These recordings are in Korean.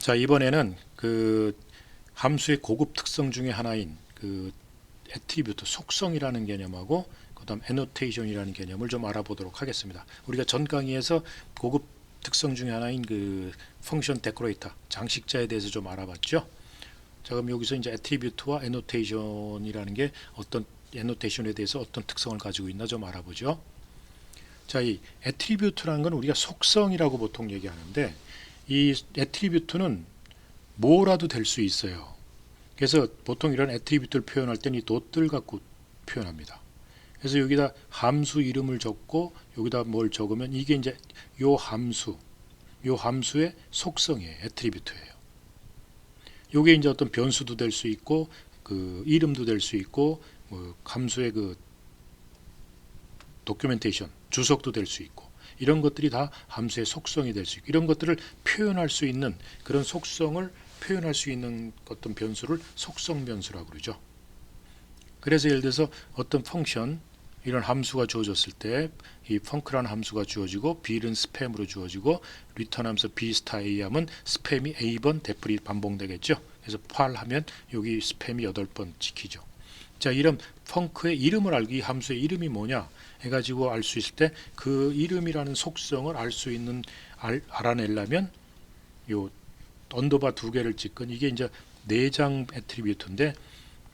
자, 이번에는 그 함수의 고급 특성 중에 하나인 그 애트리뷰트 속성이라는 개념하고 그다음 애노테이션이라는 개념을 좀 알아보도록 하겠습니다. 우리가 전 강의에서 고급 특성 중에 하나인 그 펑션 데코레이터 장식자에 대해서 좀 알아봤죠. 자, 그럼 여기서 이제 애트리뷰트와 애노테이션이라는 게 어떤 애노테이션에 대해서 어떤 특성을 가지고 있나 좀 알아보죠. 자, 이 애트리뷰트라는 건 우리가 속성이라고 보통 얘기하는데 이 애트리뷰트는 뭐라도 될 수 있어요. 그래서 보통 이런 애트리뷰트를 표현할 때는 이 돛들 갖고 표현합니다. 그래서 여기다 함수 이름을 적고 여기다 뭘 적으면 이게 이제 요 함수의 속성이에요. 애트리뷰트예요. 요게 이제 어떤 변수도 될 수 있고 그 이름도 될 수 있고 뭐 함수의 그 도큐멘테이션 주석도 될 수 있고 이런 것들이 다 함수의 속성이 될 수 있고 이런 것들을 표현할 수 있는 그런 속성을 표현할 수 있는 어떤 변수를 속성 변수라고 그러죠. 그래서 예를 들어서 어떤 펑션 이런 함수가 주어졌을 때 이 펑크라는 함수가 주어지고 b는 스팸으로 주어지고 리턴 하면서 b 스타 a 하면 스팸이 a번 대풀이 반복되겠죠. 그래서 8 하면 여기 스팸이 8번 찍히죠. 자, 이런 펑크의 이름을 알기 함수의 이름이 뭐냐 해가지고 알 수 있을 때 그 이름이라는 속성을 알 수 있는 알아내려면 요 언더바 두 개를 찍은 이게 이제 내장 애트리뷰트인데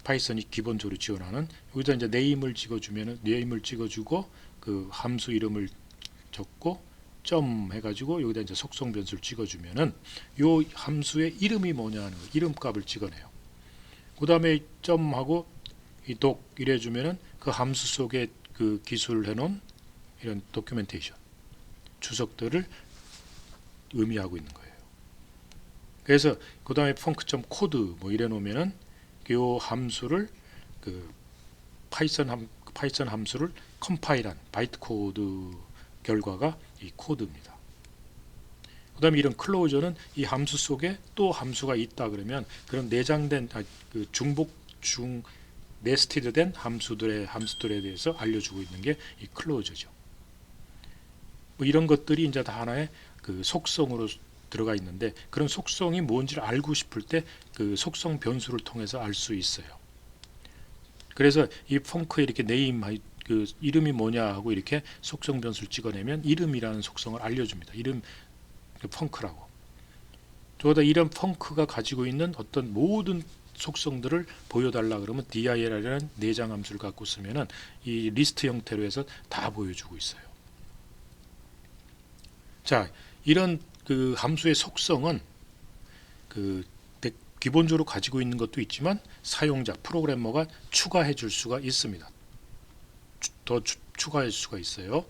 파이썬이 기본적으로 지원하는 여기다 이제 네임을 찍어주면은 네임을 찍어주고 그 함수 이름을 적고 점 해가지고 여기다 이제 속성 변수를 찍어주면은 요 함수의 이름이 뭐냐 하는 거 이름 값을 찍어내요. 그 다음에 점하고 이 독 이래주면은 그 함수 속에 그 기술을 해놓은 이런 도큐멘테이션 주석들을 의미하고 있는 거예요. 그래서 그 다음에 펑크.코드 뭐 이래 놓으면은 요 함수를 그 파이썬 함수를 컴파일한 바이트 코드 결과가 이 코드입니다. 그 다음에 이런 클로저는 이 함수 속에 또 함수가 있다 그러면 그런 내장된 그 네스티드된 함수들에 대해서 알려주고 있는 게 이 클로저죠. 뭐 이런 것들이 이제 다 하나의 그 속성으로 들어가 있는데 그런 속성이 뭔지를 알고 싶을 때 그 속성 변수를 통해서 알 수 있어요. 그래서 이 펑크에 이렇게 네임 그 이름이 뭐냐 하고 이렇게 속성 변수를 찍어내면 이름이라는 속성을 알려줍니다. 이름 펑크라고. 저보다 이런 펑크가 가지고 있는 어떤 모든 속성들을 보여달라 그러면 dir이라는 내장 함수를 갖고 쓰면은 이 리스트 형태로 해서 다 보여주고 있어요. 자, 이런 그 함수의 속성은 그 기본적으로 가지고 있는 것도 있지만 사용자 프로그래머가 추가해 줄 수가 있습니다. 더 추가해 줄 수가 있어요.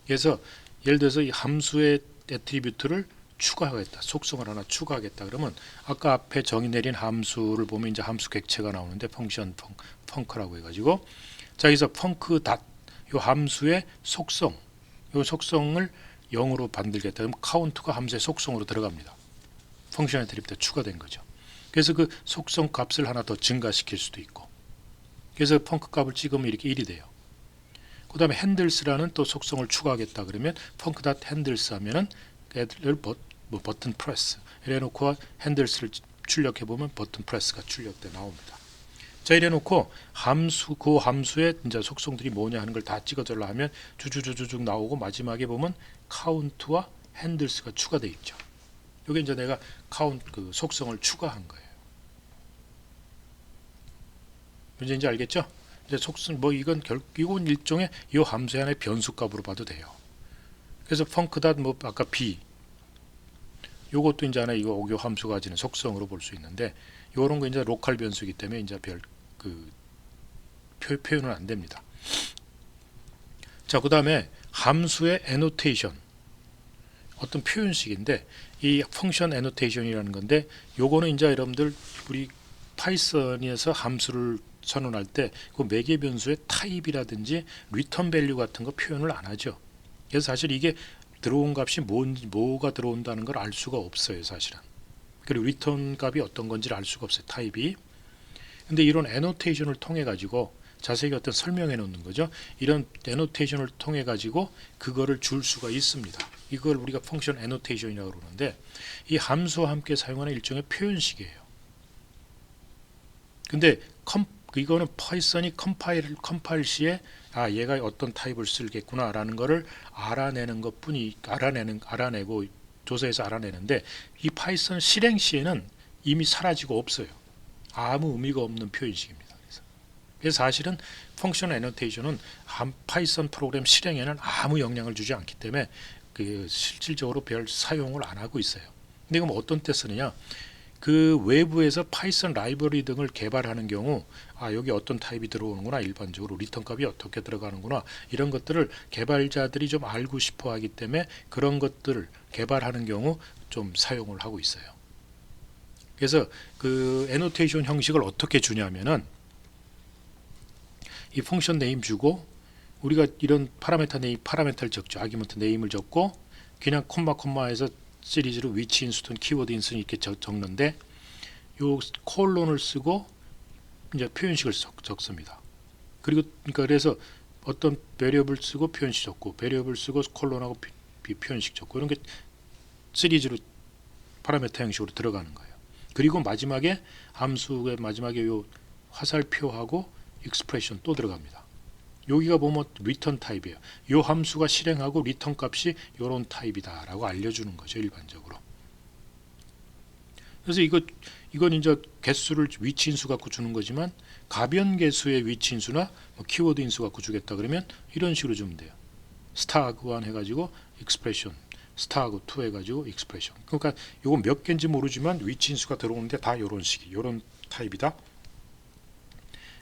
그래서 예를 들어서 이 함수의 애트리뷰트를 추가하겠다. 속성을 하나 추가하겠다. 그러면 아까 앞에 정의 내린 함수를 보면 이제 함수 객체가 나오는데 펑션 펑크라고 해가지고 자, 여기서 펑크 닷 요 함수의 속성 요 속성을 0으로 만들겠다. 그럼 카운트가 함수의 속성으로 들어갑니다. 펑션 애트리뷰트 추가된 거죠. 그래서 그 속성 값을 하나 더 증가시킬 수도 있고 그래서 펑크 값을 찍으면 이렇게 1이 돼요. 그 다음에 핸들스라는 또 속성을 추가하겠다 그러면 펑크 닷 핸들스 하면은 애들 버튼 프레스 이래 놓고 핸들스를 출력해 보면 버튼 프레스가 출력돼 나옵니다. 자, 이래 놓고 그 함수의 이제 속성들이 뭐냐 하는 걸 다 찍어달라 하면 주주주주쭉 나오고 마지막에 보면 카운트와 핸들스가 추가되어 있죠. 이게 이제 내가 그 속성을 추가한 거예요. 문제인지 알겠죠? 이제 속성 이건 일종의 이 함수의 하나의 변수값으로 봐도 돼요. 그래서 펑크닷 뭐 아까 b 요것도 이제 하나 이거 함수가 가지는 속성으로 볼 수 있는데 요런 거 이제 로컬 변수이기 때문에 이제 별 그 표현은 안 됩니다. 자, 그다음에 함수의 애노테이션 어떤 표현식인데 이 펑션 애노테이션이라는 건데 요거는 이제 여러분들 우리 파이썬에서 함수를 선언할 때 그 매개 변수의 타입이라든지 리턴 밸류 같은 거 표현을 안 하죠. 그래서 사실 이게 들어온 값이 뭐가 들어온다는 걸 알 수가 없어요, 사실은. 그리고 리턴 값이 어떤 건지를 알 수가 없어요, 타입이. 근데 이런 애노테이션을 통해 가지고 자세히 설명해 놓는 거죠. 이런 애노테이션을 통해 가지고 그거를 줄 수가 있습니다. 이걸 우리가 펑션 애노테이션이라고 그러는데 이 함수와 함께 사용하는 일종의 표현식이에요. 근데 이거는 파이썬이 컴파일 시에 얘가 어떤 타입을 쓰겠구나라는 거를 알아내는 것뿐이 알아내고 조사해서 알아내는데 이 파이썬 실행 시에는 이미 사라지고 없어요. 아무 의미가 없는 표현식입니다. 그래서 사실은 펑션 애노테이션은 파이썬 프로그램 실행에는 아무 영향을 주지 않기 때문에 실질적으로 별 사용을 안 하고 있어요. 근데 그럼 어떤 때 쓰느냐? 그 외부에서 파이썬 라이브러리 등을 개발하는 경우 여기 어떤 타입이 들어오는구나, 일반적으로 리턴 값이 어떻게 들어가는구나, 이런 것들을 개발자들이 좀 알고 싶어 하기 때문에 그런 것들을 개발하는 경우 좀 사용을 하고 있어요. 그래서 그 애노테이션 형식을 어떻게 주냐면은 이 펑션 네임 주고 우리가 이런 파라메터를 적죠. 아규먼트 네임을 적고 그냥 콤마에서 시리즈로 위치 인수든 키워드 인수든 이렇게 적는데 요 콜론을 쓰고 이제 표현식을 적습니다. 그래서 어떤 베리어블 쓰고 표현식 적고 베리어블 쓰고 콜론하고 표현식 적고 이런 게 시리즈로 파라메터 형식으로 들어가는 거예요. 그리고 마지막에 함수의 마지막에 요 화살표하고 익스프레션 또 들어갑니다. 여기가 보면 리턴 타입이에요. 이 함수가 실행하고 리턴 값이 이런 타입이다 라고 알려주는 거죠, 일반적으로. 그래서 이건 이제 개수를 위치 인수 갖고 주는 거지만 가변 개수의 위치 인수나 키워드 인수 갖고 주겠다 그러면 이런 식으로 주면 돼요. 스타하고 1 해가지고 익스프레션, 스타하고 2 해가지고 익스프레션. 그러니까 이건 몇 개인지 모르지만 위치 인수가 들어오는데 다 이런 식이, 이런 타입이다.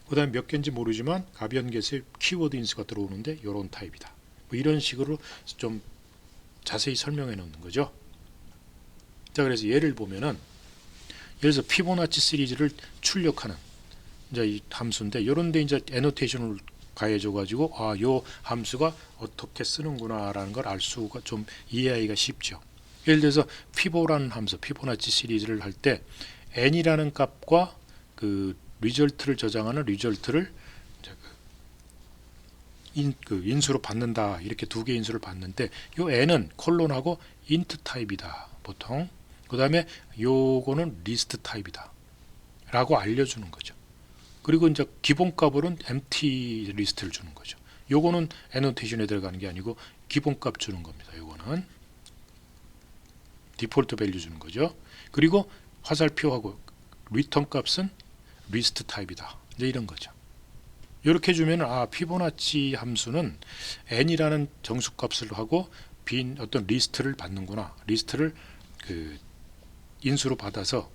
그 다음에 몇 개인지 모르지만 가변 개수의 키워드 인수가 들어오는데 이런 타입이다. 이런 식으로 좀 자세히 설명해 놓는 거죠. 자, 그래서 예를 보면은 예를 들어서 피보나치 시리즈를 출력하는 이제 이 함수인데 이런데 이제 애노테이션을 가해줘 가지고 요 함수가 어떻게 쓰는구나라는 걸 알 수가 좀 이해하기가 쉽죠. 예를 들어서 피보라는 함수, 피보나치 시리즈를 할 때 n이라는 값과 그 리절트를 저장하는 리절트를 인수로 받는다. 이렇게 두 개 인수를 받는데 요 n은 콜론하고 인트 타입이다. 보통. 그 다음에 요거는 리스트 타입이다. 라고 알려주는 거죠. 그리고 이제 기본값으로는 empty 리스트를 주는 거죠. 요거는 애노테이션에 들어가는 게 아니고 기본값 주는 겁니다. 요거는 디폴트 밸류 주는 거죠. 그리고 화살표하고 리턴 값은 리스트 타입이다. 이제 이런 거죠. 이렇게 주면 피보나치 함수는 n이라는 정수값을 하고 빈 어떤 리스트를 받는구나. 리스트를 인수로 받아서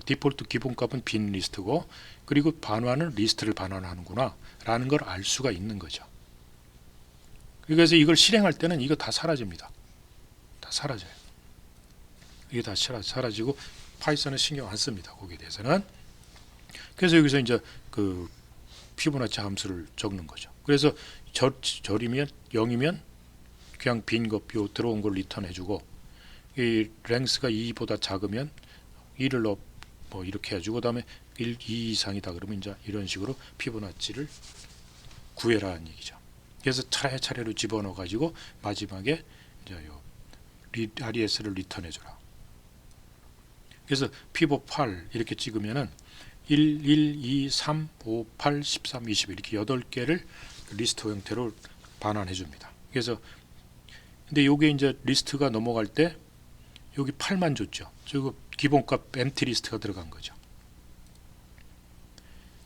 디폴트 기본값은 빈 리스트고 그리고 반환은 리스트를 반환하는구나 라는 걸 알 수가 있는 거죠. 그래서 이걸 실행할 때는 이거 다 사라집니다. 다 사라져요. 이게 다 사라지고 파이썬은 신경 안 씁니다. 거기에 대해서는. 그래서 여기서 이제 그 피보나치 함수를 적는 거죠. 그래서 절이면 0이면 그냥 빈 거 들어온 걸 리턴해주고 이 랭스가 2보다 작으면 2를 뭐 이렇게 해주고 그다음에 2 이상이다 그러면 이제 이런 식으로 피보나치를 구해라는 얘기죠. 그래서 차례차례로 집어넣어 가지고 마지막에 이제 요 RES를 리턴해줘라. 그래서 피보 8 이렇게 찍으면은 1, 2, 3, 5, 8, 13, 21 이렇게 8개를 리스트 형태로 반환해 줍니다. 그래서 근데 요게 이제 리스트가 넘어갈 때 여기 8만 줬죠. 저 기본값 empty 리스트가 들어간 거죠.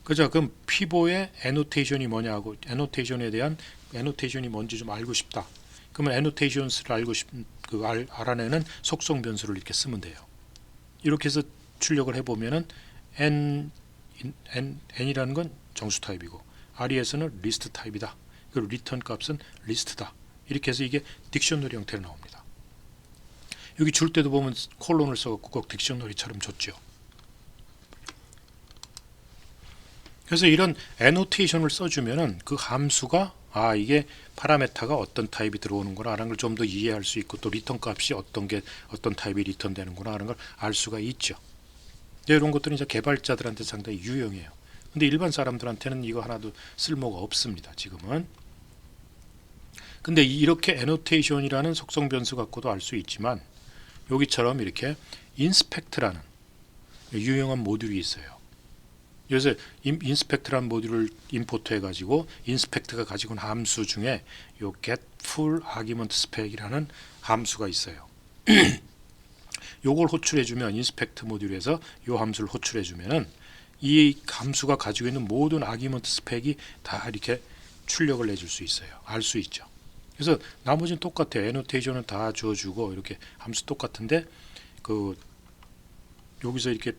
그죠? 그럼 피보의 애노테이션이 뭐냐고 애노테이션에 대한 애노테이션이 뭔지 좀 알고 싶다. 그러면 애노테이션스를 알아내는 속성 변수를 이렇게 쓰면 돼요. 이렇게 해서 출력을 해보면은 n이라는 건 정수 타입이고 RES는 리스트 타입이다. 그리고 리턴 값은 리스트다. 이렇게 해서 이게 딕셔너리 형태로 나옵니다. 여기 줄 때도 보면 콜론을 써갖고 꼭 딕셔너리처럼 줬죠. 그래서 이런 애노테이션을 써주면은 그 함수가 이게 파라메타가 어떤 타입이 들어오는구나 하는 걸 좀 더 이해할 수 있고 또 리턴 값이 어떤 타입이 리턴되는구나 하는 걸 알 수가 있죠. 이런 것들은 이제 개발자들한테 상당히 유용해요. 근데 일반 사람들한테는 이거 하나도 쓸모가 없습니다. 지금은. 근데 이렇게 annotation이라는 속성 변수 갖고도 알 수 있지만 여기처럼 이렇게 inspect라는 유용한 모듈이 있어요. 그래서 inspect라는 모듈을 임포트 해가지고 inspect가 가지고 있는 함수 중에 요 get full argument spec이라는 함수가 있어요. 요걸 호출해주면 inspect 모듈에서 요 함수를 호출해주면은 이 함수가 가지고 있는 모든 아기먼트 스펙이 다 이렇게 출력을 내줄 수 있어요. 알 수 있죠. 그래서 나머지는 똑같아요. 애노테이션은 다 주어주고 이렇게 함수 똑같은데 그 여기서 이렇게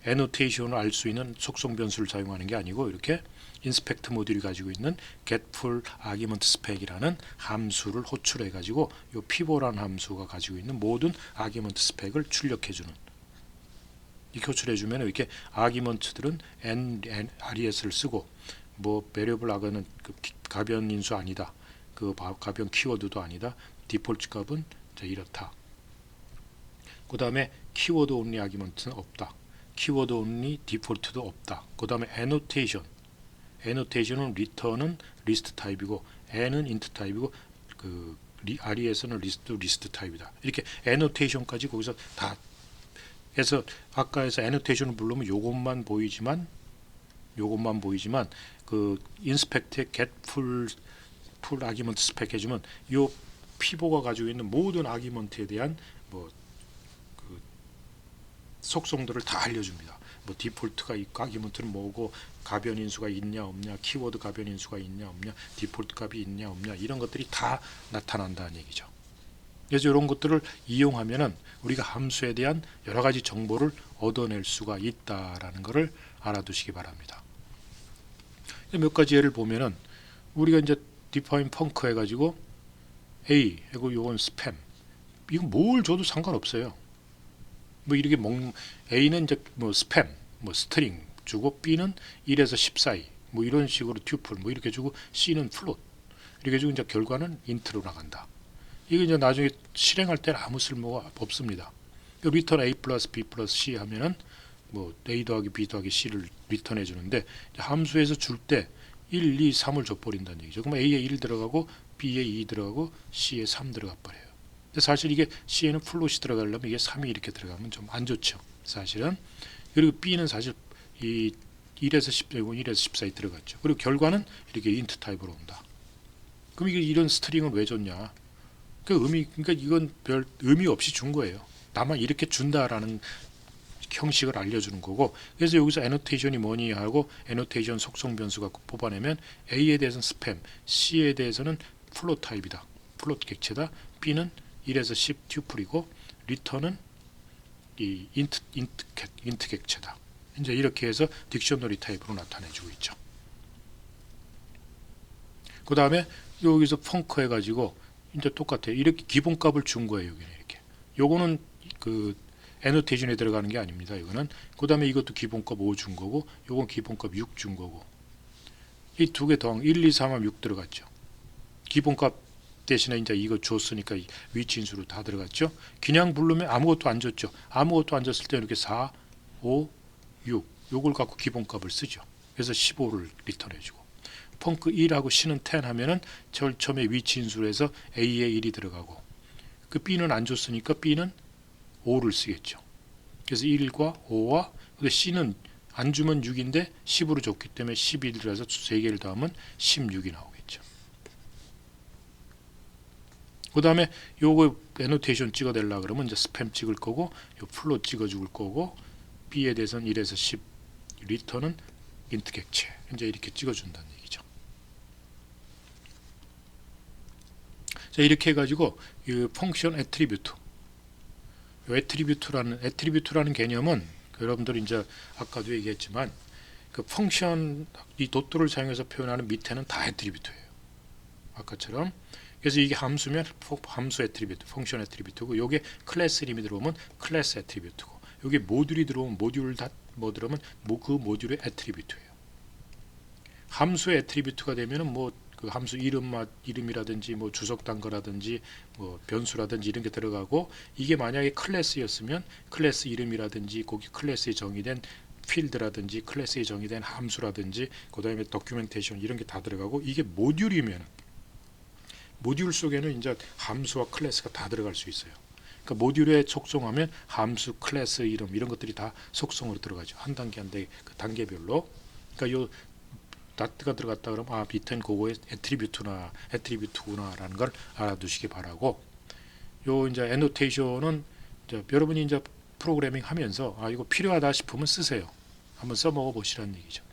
애노테이션을 알 수 있는 속성 변수를 사용하는 게 아니고 이렇게 인스펙트 모듈이 가지고 있는 getFull argument spec이라는 함수를 호출해 가지고 이 pivot라는 함수가 가지고 있는 모든 argument spec을 출력해 주는, 이렇게 호출해 주면 이렇게 argument들은 res를 쓰고 뭐 variable 아가는 그 가변 인수 아니다, 그 가변 키워드도 아니다, 디폴트 값은 이렇다. 그 다음에 키워드 only argument는 없다. 키워드 only 디폴트도 없다. 그 다음에 annotation은 return은 list 타입이고 n은 int 타입이고 그 res는 list 타입이다. 이렇게 annotation까지 거기서 다 해서 아까에서 annotation을 부르면 요것만 보이지만 그 inspect에 get full argument spec 해주면 요 피보가 가지고 있는 모든 아기먼트에 대한 뭐 그 속성들을 다 알려줍니다. 뭐 디폴트가 있고 아기먼트는 뭐고 가변 인수가 있냐 없냐, 키워드 가변 인수가 있냐 없냐, 디폴트 값이 있냐 없냐, 이런 것들이 다 나타난다는 얘기죠. 그래서 이런 것들을 이용하면은 우리가 함수에 대한 여러 가지 정보를 얻어낼 수가 있다라는 것을 알아두시기 바랍니다. 몇 가지 예를 보면은 우리가 이제 define func 해가지고 A 하고 요건 스팸, 이거 뭘 줘도 상관없어요. 뭐 이렇게 A는 이제 뭐 스팸, 뭐 스트링 주고 B는 1에서 10 사이, 뭐 이런 식으로 튜플 뭐 이렇게 주고 C는 플롯 이렇게 주고 이제 결과는 인트로 나간다. 이게 이제 나중에 실행할 때는 아무 쓸모가 없습니다. 리턴 A 플러스 B 플러스 C 하면은 뭐 A 더하기 B 더하기 C를 리턴해 주는데 함수에서 줄 때 1, 2, 3을 줘버린다는 얘기죠. 그럼 A에 1 들어가고 B에 2 들어가고 C에 3 들어가 버려요. 근데 사실 이게 C에는 플롯이 들어가려면 이게 3이 이렇게 들어가면 좀 안 좋죠. 사실은. 그리고 B는 사실 이 1에서 10, 1에서 10 사이 들어갔죠. 그리고 결과는 이렇게 인트 타입으로 온다. 그럼 이게 이런 스트링은 왜 줬냐? 그러니까 이건 별 의미 없이 준 거예요. 다만 이렇게 준다라는 형식을 알려주는 거고, 그래서 여기서 annotation이 뭐니 하고 annotation 속성 변수 갖고 뽑아내면 A에 대해서는 스팸, C에 대해서는 플롯 타입이다, 플롯 객체다, B는 1에서 10 튜플이고 return은 이 인트 객체다. 이제 이렇게 해서 딕셔너리 타입으로 나타내주고 있죠. 그 다음에 여기서 펑크 해가지고 이제 똑같아요. 이렇게 기본값을 준 거예요. 여기는 이렇게. 요거는 그 애노테이션에 들어가는 게 아닙니다. 이거는. 그 다음에 이것도 기본값 5 준 거고, 요건 기본값 6 준 거고. 이 두 개 더한 1, 2, 3 하면 6 들어갔죠. 기본값 대신에 이제 이거 줬으니까 위치 인수로 다 들어갔죠. 그냥 부르면 아무것도 안 줬죠. 아무것도 안 줬을 때 이렇게 4, 5, 6 요걸 갖고 기본값을 쓰죠. 그래서 15를 리턴해 주고. 펑크 1하고 C는 10 하면은 제일 처음에 위치 인수로 해서 A에 1이 들어가고, 그 B는 안 줬으니까 B는 5를 쓰겠죠. 그래서 1과 5와 근데 C는 안 주면 6인데 10으로 줬기 때문에 11이라서 3개를 더하면 16이 나오겠죠. 그 다음에 요거 애노테이션 찍어달라 그러면 이제 스팸 찍을 거고, 요 플롯 찍어줄 거고, B에 대해서는 1에서 10, 리턴은 인트 객체, 이제 이렇게 찍어준다는 얘기죠. 자, 이렇게 해가지고 이 펑션 애트리뷰트, 애트리뷰트라는 개념은 여러분들이 이제 아까도 얘기했지만 그 펑션 이 도트를 사용해서 표현하는 밑에는 다 애트리뷰트예요. 아까처럼. 그래서 이게 함수면 함수 애트리뷰트, 펑션 애트리뷰트고, 요게 클래스 이름이 들어오면 클래스 애트리뷰트고, 요게 모듈이 들어오면 모듈 뭐 들어오면 그 모듈의 애트리뷰트예요. 함수의 애트리뷰트가 되면은 뭐 그 함수 이름이라든지 뭐 주석 단거라든지 뭐 변수라든지 이런 게 들어가고, 이게 만약에 클래스였으면 클래스 이름이라든지 거기 클래스에 정의된 필드라든지 클래스에 정의된 함수라든지 그 다음에 도큐멘테이션 이런 게 다 들어가고, 이게 모듈이면 모듈 속에는 이제 함수와 클래스가 다 들어갈 수 있어요. 그러니까 모듈에 속성하면 함수, 클래스 이름 이런 것들이 다 속성으로 들어가죠. 한 단계 한 단계 그 단계별로. 그러니까 요 다트가 들어갔다 그러면 아 밑엔 그거의 애트리뷰트구나라는 걸 알아두시기 바라고. 요 이제 애노테이션은 이제 여러분이 이제 프로그래밍 하면서 아 이거 필요하다 싶으면 쓰세요. 한번 써먹어 보시라는 얘기죠.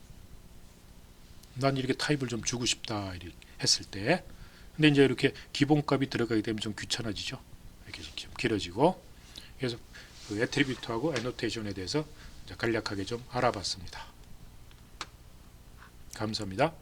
난 이렇게 타입을 좀 주고 싶다 이렇게 했을 때. 근데 이제 이렇게 기본값이 들어가게 되면 좀 귀찮아지죠. 이렇게 좀 길어지고. 그래서 그 애트리뷰트하고 애노테이션에 대해서 간략하게 좀 알아봤습니다. 감사합니다.